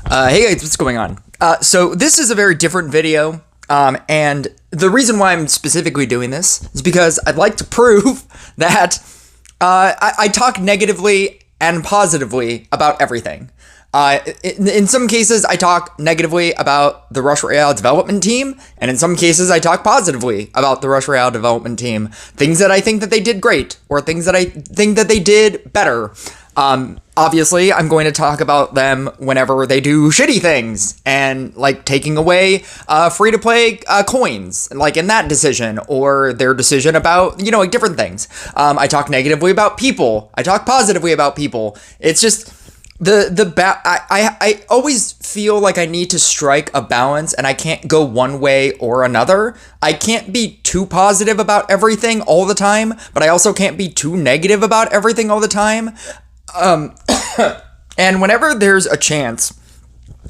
Hey guys, what's going on? So this is a very different video, and the reason why I'm specifically doing this is because I'd like to prove that I talk negatively and positively about everything. In some cases, I talk negatively about the Rush Royale development team, and in some cases, I talk positively about the Rush Royale development team. Things that I think that they did great, or things that I think that they did better. Obviously, I'm going to talk about them whenever they do shitty things, and like taking away free-to-play coins, like in that decision, or their decision about, like different things. I talk negatively about people. I talk positively about people. It's just I always feel like I need to strike a balance, and I can't go one way or another. I can't be too positive about everything all the time, but I also can't be too negative about everything all the time. And whenever there's a chance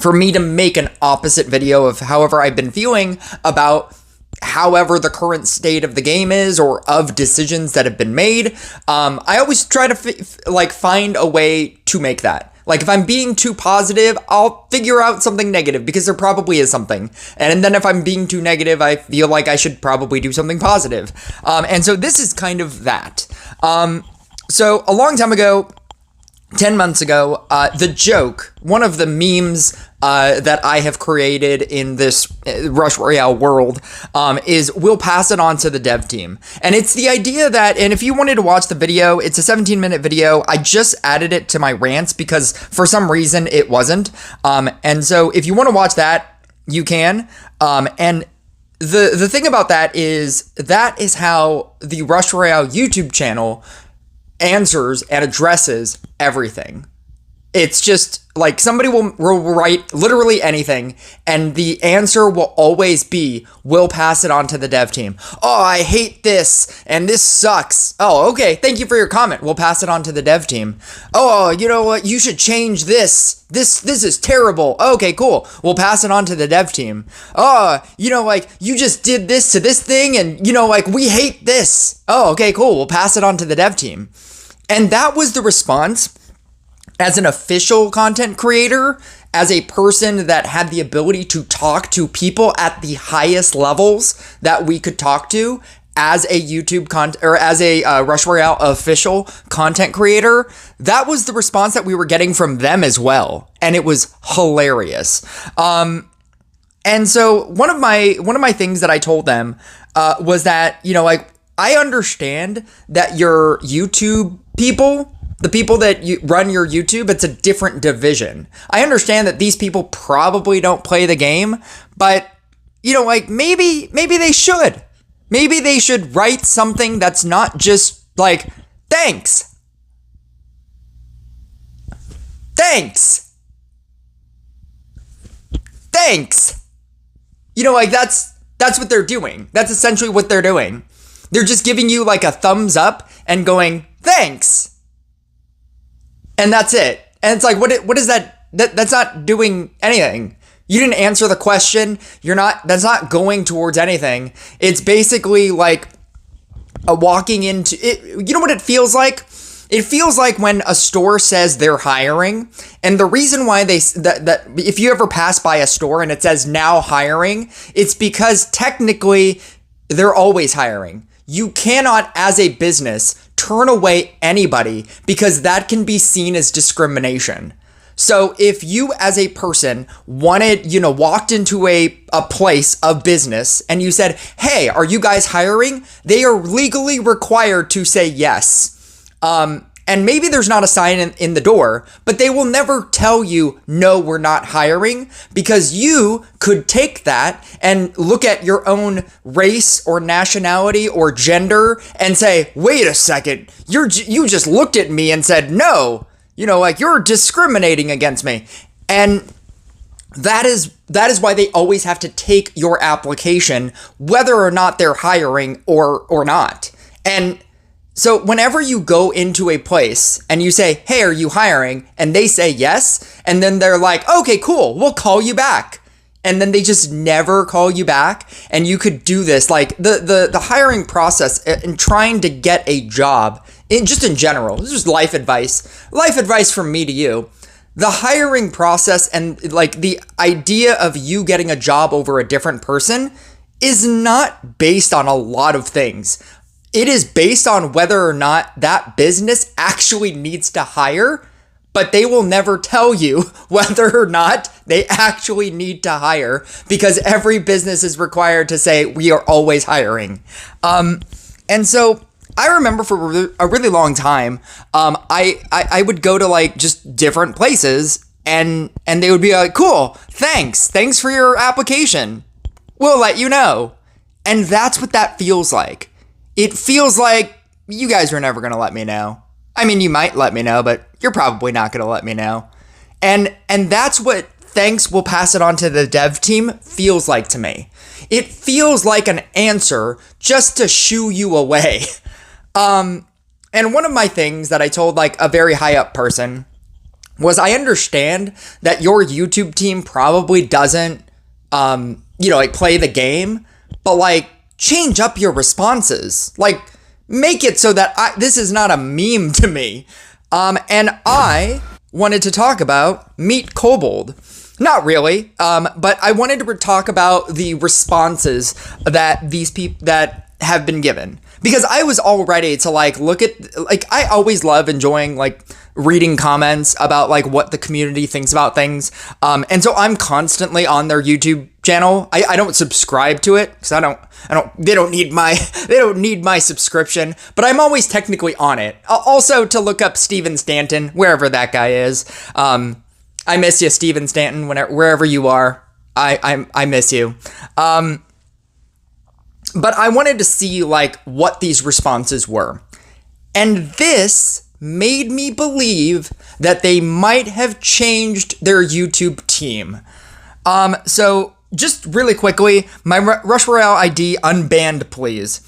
for me to make an opposite video of however I've been feeling about however the current state of the game is, or of decisions that have been made, I always try to find a way to make that. Like, if I'm being too positive, I'll figure out something negative, because there probably is something. And then if I'm being too negative, I feel like I should probably do something positive. And so this is kind of that. So a long time ago, 10 months ago, the joke, one of the memes that I have created in this Rush Royale world is we'll pass it on to the dev team. And it's the idea that, and if you wanted to watch the video, it's a 17-minute video. I just added it to my rants because for some reason it wasn't. And so if you want to watch that, you can. And the thing about that is how the Rush Royale YouTube channel answers and addresses everything. It's just like somebody will write literally anything, and the answer will always be, we'll pass it on to the dev team. Oh, I hate this, and this sucks. Oh, okay, thank you for your comment. We'll pass it on to the dev team. Oh, you know what? You should change this. This is terrible. Okay, cool. We'll pass it on to the dev team. Oh, you just did this to this thing, and, we hate this. Oh, okay, cool. We'll pass it on to the dev team. And that was the response as an official content creator, as a person that had the ability to talk to people at the highest levels that we could talk to, as a YouTube or as a Rush Royale official content creator. That was the response that we were getting from them as well, and it was hilarious. And so one of my things that I told them was that, I understand that your YouTube people, the people that run your YouTube, it's a different division. I understand that these people probably don't play the game, but, maybe they should. Maybe they should write something that's not just like, thanks. Thanks. Thanks. That's what they're doing. That's essentially what they're doing. They're just giving you like a thumbs up and going, thanks. And that's it. And it's like, what is that? That's not doing anything. You didn't answer the question. That's not going towards anything. It's basically like walking into it. You know what it feels like? It feels like when a store says they're hiring, and the reason why that if you ever pass by a store and it says now hiring, it's because technically they're always hiring. You cannot, as a business, turn away anybody, because that can be seen as discrimination. So if you as a person walked into a place of business and you said, hey, are you guys hiring? They are legally required to say yes. And maybe there's not a sign in the door, but they will never tell you, no, we're not hiring, because you could take that and look at your own race or nationality or gender and say, wait a second, you just looked at me and said, no, you're discriminating against me. And that is why they always have to take your application, whether or not they're hiring or not. And so whenever you go into a place and you say, hey, are you hiring? And they say yes. And then they're like, okay, cool, we'll call you back. And then they just never call you back. And you could do this, like the hiring process and trying to get a job, just in general. This is life advice from me to you. the hiring process and like the idea of you getting a job over a different person is not based on a lot of things. It is based on whether or not that business actually needs to hire, but they will never tell you whether or not they actually need to hire, because every business is required to say, we are always hiring. And so I remember for a really long time, I would go to like just different places and they would be like, cool, thanks for your application. We'll let you know. And that's what that feels like. It feels like you guys are never going to let me know. I mean, you might let me know, but you're probably not going to let me know. And that's what thanks, we'll pass it on to the dev team feels like to me. It feels like an answer just to shoo you away. And one of my things that I told like a very high up person was, I understand that your YouTube team probably doesn't, like play the game, but like change up your responses. Like make it so that this is not a meme to me. And I wanted to talk about Meet Kobold. Not really, but I wanted to talk about the responses that these people that have been given, because I was all ready to like look at, like, I always love enjoying like reading comments about like what the community thinks about things. And so I'm constantly on their YouTube channel. I don't subscribe to it because they don't need my subscription, but I'm always technically on it. Also to look up Steven Stanton, wherever that guy is. I miss you, Steven Stanton, wherever you are. I miss you. But I wanted to see like what these responses were. And this made me believe that they might have changed their YouTube team. So just really quickly, my Rush Royale ID unbanned, please.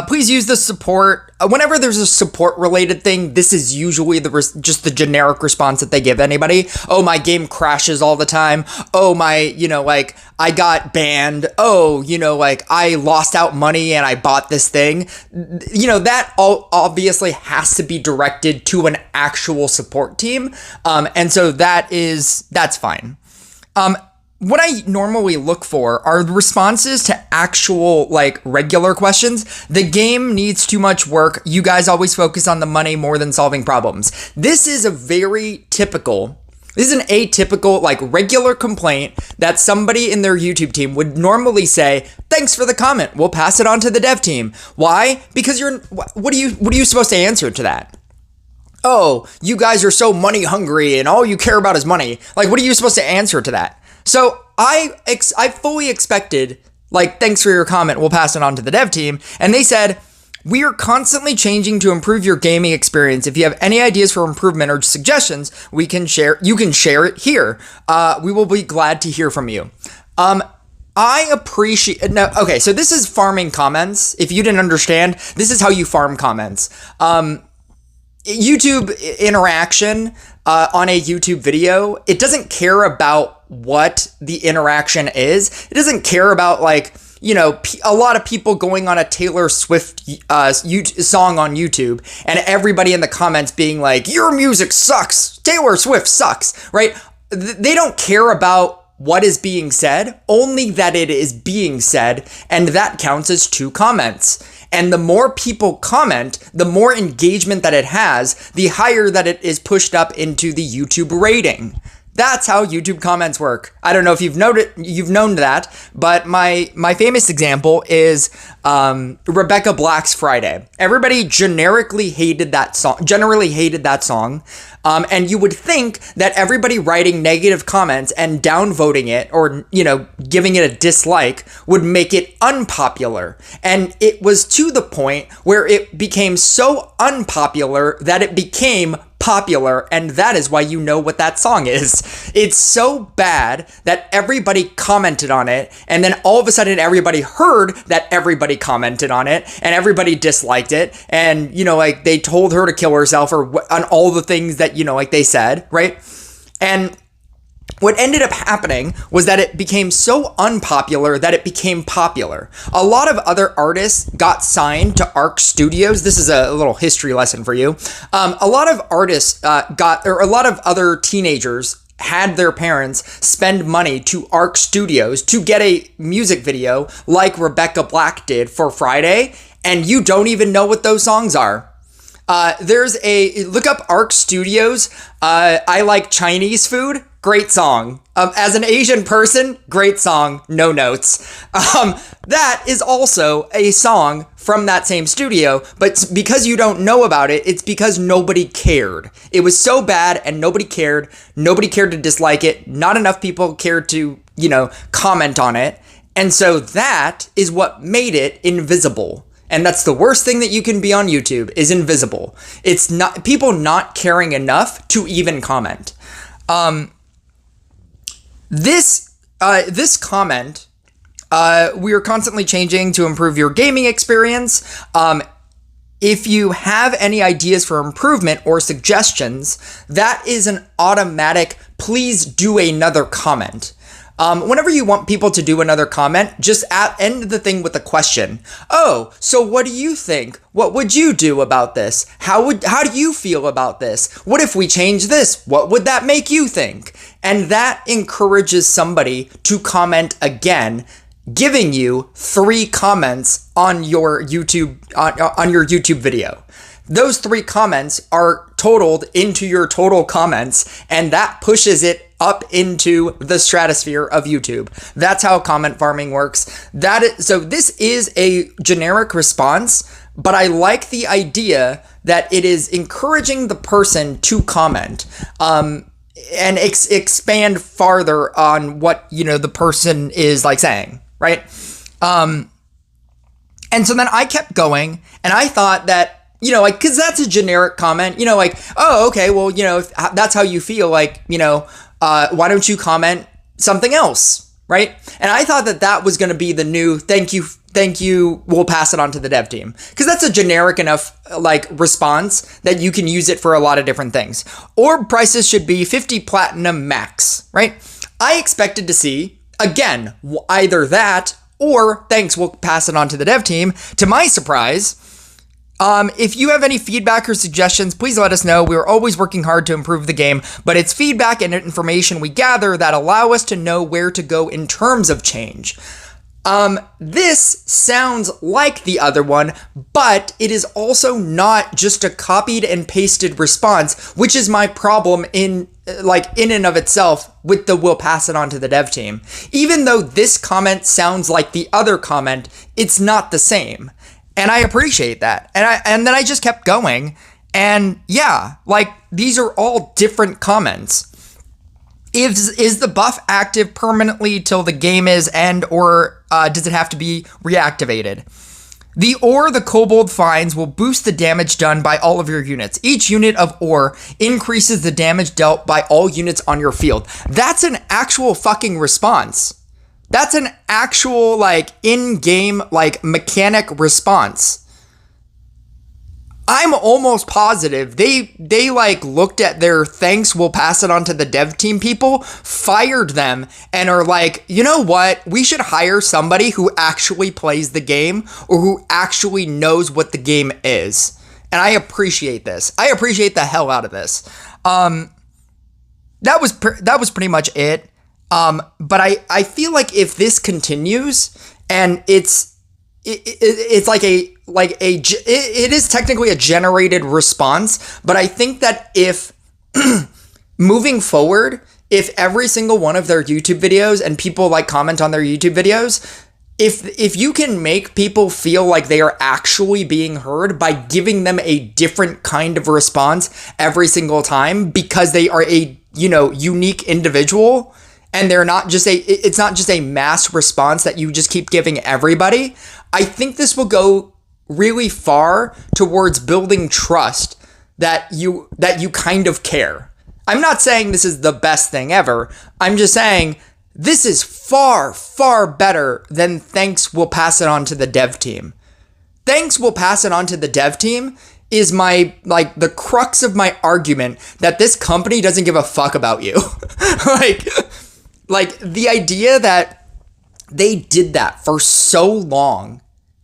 Please use the support. Whenever there's a support related thing, this is usually just the generic response that they give anybody. Oh, my game crashes all the time. Oh, my, like I got banned. Oh, like I lost out money and I bought this thing. That all obviously has to be directed to an actual support team. And so that's fine. What I normally look for are responses to actual, like, regular questions. The game needs too much work. You guys always focus on the money more than solving problems. This is an atypical, like, regular complaint that somebody in their YouTube team would normally say, thanks for the comment, we'll pass it on to the dev team. Why? Because what are you supposed to answer to that? Oh, you guys are so money hungry and all you care about is money. Like, what are you supposed to answer to that? So I fully expected, like, thanks for your comment, we'll pass it on to the dev team. And they said, we are constantly changing to improve your gaming experience. If you have any ideas for improvement or suggestions, you can share it here. We will be glad to hear from you. I appreciate, no, okay, so this is farming comments. If you didn't understand, this is how you farm comments. YouTube interaction on a YouTube video, it doesn't care about what the interaction is. It doesn't care about, like, a lot of people going on a Taylor Swift song on YouTube and everybody in the comments being like, your music sucks, Taylor Swift sucks, right? They don't care about what is being said, only that it is being said, and that counts as 2 comments. And the more people comment, the more engagement that it has, the higher that it is pushed up into the YouTube rating. That's how YouTube comments work. I don't know if you've known that, but my famous example is Rebecca Black's Friday. Everybody generally hated that song. And you would think that everybody writing negative comments and downvoting it or, giving it a dislike would make it unpopular. And it was to the point where it became so unpopular that it became popular, and that is why you know what that song is. It's so bad that everybody commented on it, and then all of a sudden everybody heard that everybody commented on it, and everybody disliked it, and, like, they told her to kill herself or on all the things that, like they said, right? And what ended up happening was that it became so unpopular that it became popular. A lot of other artists got signed to Arc Studios. This is a little history lesson for you. A lot of artists a lot of other teenagers had their parents spend money to Arc Studios to get a music video like Rebecca Black did for Friday, and you don't even know what those songs are. Look up Arc Studios. I like Chinese food. Great song. As an Asian person, great song. No notes. That is also a song from that same studio, but because you don't know about it, it's because nobody cared. It was so bad and nobody cared. Nobody cared to dislike it. Not enough people cared to, comment on it. And so that is what made it invisible. And that's the worst thing that you can be on YouTube, is invisible. It's not people not caring enough to even comment. This comment, we are constantly changing to improve your gaming experience. If you have any ideas for improvement or suggestions, that is an automatic, please do another comment. Whenever you want people to do another comment, just end the thing with a question. Oh, so what do you think? What would you do about this? How do you feel about this? What if we change this? What would that make you think? And that encourages somebody to comment again, giving you 3 comments on your YouTube on your YouTube video. Those 3 comments are totaled into your total comments, and that pushes it up into the stratosphere of YouTube. That's how comment farming works. So this is a generic response, but I like the idea that it is encouraging the person to comment, and expand farther on what, the person is like saying, right? And so then I kept going, and I thought that, because that's a generic comment, oh, okay, well, if that's how you feel, why don't you comment something else, right? And I thought that was going to be the new thank you, we'll pass it on to the dev team. Because that's a generic enough, response that you can use it for a lot of different things. Orb prices should be 50 platinum max, right? I expected to see, again, either that or thanks, we'll pass it on to the dev team. To my surprise, if you have any feedback or suggestions, please let us know. We're always working hard to improve the game, but it's feedback and information we gather that allow us to know where to go in terms of change. This sounds like the other one, but it is also not just a copied and pasted response, which is my problem in and of itself with the we'll pass it on to the dev team. Even though this comment sounds like the other comment, it's not the same. And I appreciate that. And then I just kept going. And yeah, these are all different comments. Is the buff active permanently till the game is end, or does it have to be reactivated? The ore the kobold finds will boost the damage done by all of your units. Each unit of ore increases the damage dealt by all units on your field. That's an actual fucking response. That's an actual, in-game, mechanic response. I'm almost positive they looked at their thanks, we'll pass it on to the dev team people, fired them, and are like, you know what? We should hire somebody who actually plays the game or who actually knows what the game is. And I appreciate this. I appreciate the hell out of this. That was pretty much it. But I feel like if this continues, and it is technically a generated response, but I think that if moving forward, if every single one of their YouTube videos and people comment on their YouTube videos, if you can make people feel like they are actually being heard by giving them a different kind of response every single time because they are a, unique individual, and it's not just a mass response that you just keep giving everybody, I think this will go really far towards building trust that you kind of care. I'm not saying this is the best thing ever. I'm just saying this is far, far better than thanks, we'll pass it on to the dev team. Thanks, we'll pass it on to the dev team is the crux of my argument that this company doesn't give a fuck about you. Like, the idea that they did that for so long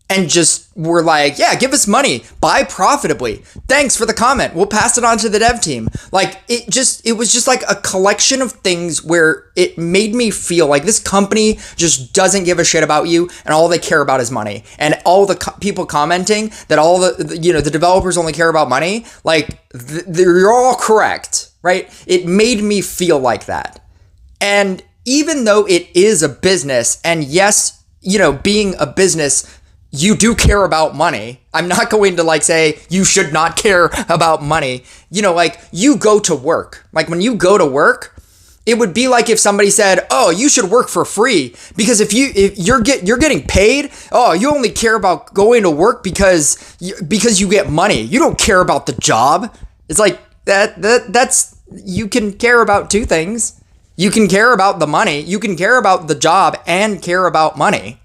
and just were like, yeah, give us money, buy profitably. Thanks for the comment. We'll pass it on to the dev team. Like, it was just like a collection of things where it made me feel like this company just doesn't give a shit about you, and all they care about is money. And all the people commenting that all the developers only care about money, like, they're all correct, right? It made me feel like that. And even though it is a business, and yes, being a business, you do care about money. I'm not going to like say you should not care about money. Like, you go to work. Like, when you go to work, it would be like if somebody said, "Oh, you should work for free because if you're getting paid, oh, you only care about going to work because you get money. You don't care about the job." It's like that's you can care about two things. You can care about the money, you can care about the job, and care about money.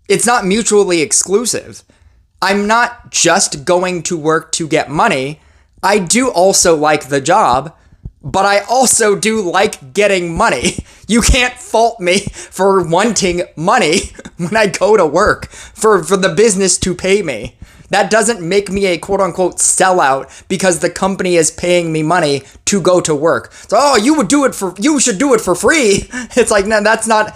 It's not mutually exclusive. I'm not just going to work to get money. I do also like the job, but I also do like getting money. You can't fault me for wanting money when I go to work for the business to pay me. That doesn't make me a quote unquote sellout because the company is paying me money to go to work. So, oh, you should do it for free. It's like, no, that's not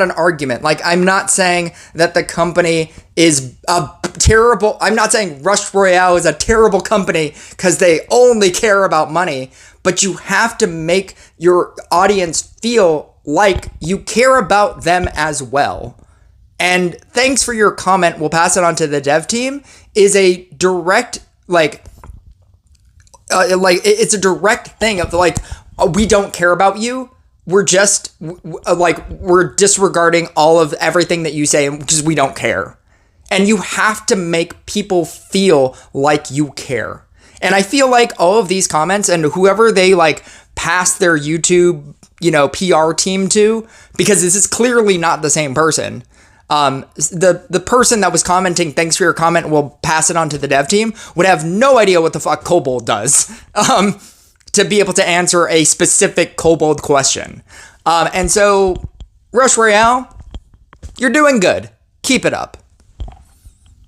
an argument. Like, I'm not saying that the company is I'm not saying Rush Royale is a terrible company because they only care about money, but you have to make your audience feel like you care about them as well. And thanks for your comment. We'll pass it on to the dev team. Is a direct it's a direct thing of like, we don't care about you. We're just we're disregarding all of everything that you say because we don't care. And you have to make people feel like you care. And I feel like all of these comments and whoever they like pass their YouTube, PR team to, because this is clearly not the same person. The person that was commenting, thanks for your comment, we'll pass it on to the dev team, would have no idea what the fuck Kobold does, to be able to answer a specific Kobold question. And so, Rush Royale, you're doing good. Keep it up.